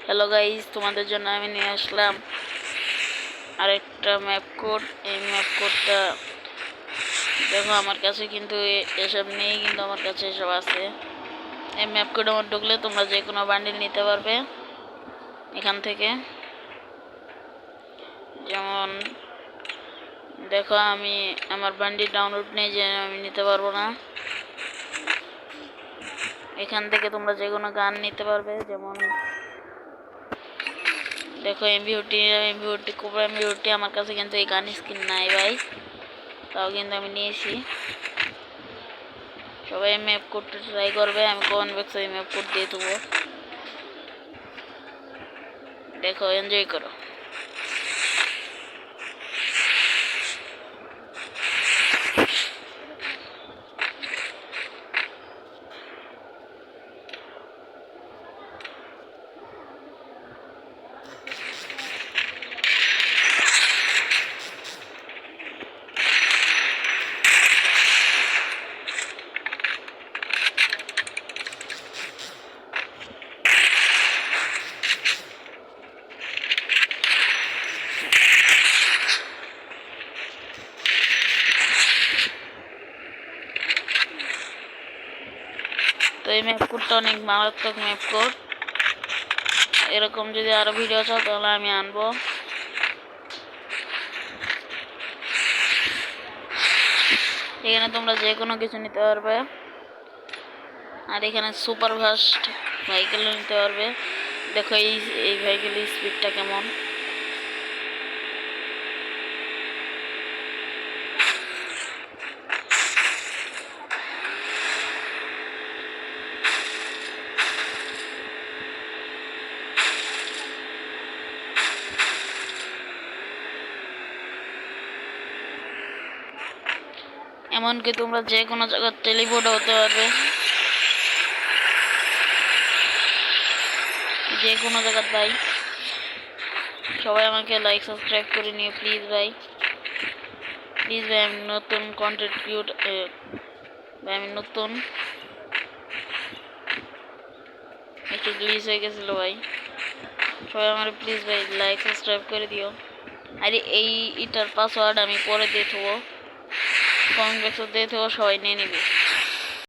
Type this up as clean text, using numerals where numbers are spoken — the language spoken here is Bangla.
হ্যালো গাইস, তোমাদের জন্য আমি নিয়ে আসলাম আরেকটা ম্যাপ কোড। এই ম্যাপ কোডটা দেখো, আমার কাছে কিন্তু এসব নেই, কিন্তু আমার কাছে এসব আছে। এই ম্যাপ কোড আমার ঢুকলে তোমরা যে কোনো বান্ডিল নিতে পারবে এখান থেকে। যেমন দেখো, আমি আমার বান্ডিল ডাউনলোড নেই যে আমি নিতে পারবো না। এখান থেকে তোমরা যে কোনো গান নিতে পারবে। যেমন দেখো, এমভিওটি কোবরা এমভিওটি আমার কাছে কিন্তু এই গান স্কিন নাই ভাই, তাও কিন্তু আমি নিয়েছি। সবাই ম্যাপ কোডটা ট্রাই করবে, আমি কমেন্ট বক্সে ম্যাপ কোড দিয়ে দেবো। দেখো, এনজয় করো। তো এই ম্যাপ কোডটা অনেক মারাত্মক ম্যাপ কোড। এরকম যদি আরো ভিডিও চাও তাহলে আমি আনবো। এখানে তোমরা যে কোনো কিছু নিতে পারবে, আর এখানে সুপার ফাস্ট ভেহিকেল নিতে পারবে। দেখো এই ভেহিকেলের স্পিডটা কেমন। এমনকি তোমরা যে কোনো জায়গায় টেলিপোর্ট হতে পারবে, যে কোনো জায়গায়। ভাই সবাই আমাকে লাইক সাবস্ক্রাইব করে নিও প্লিজ ভাই, প্লিজ ভাই। আমি নতুন কন্টেন্ট ক্রিয়েট, আমি নতুন, একটু গ্লিচ হয়ে গেছিলো ভাই। সবাই আমার প্লিজ ভাই লাইক সাবস্ক্রাইব করে দিও। আর এটার পাসওয়ার্ড আমি পরে দিয়ে দেবো, কমেন্ট বক্সে দিয়ে দেবো, সবাই নিয়ে নিবে।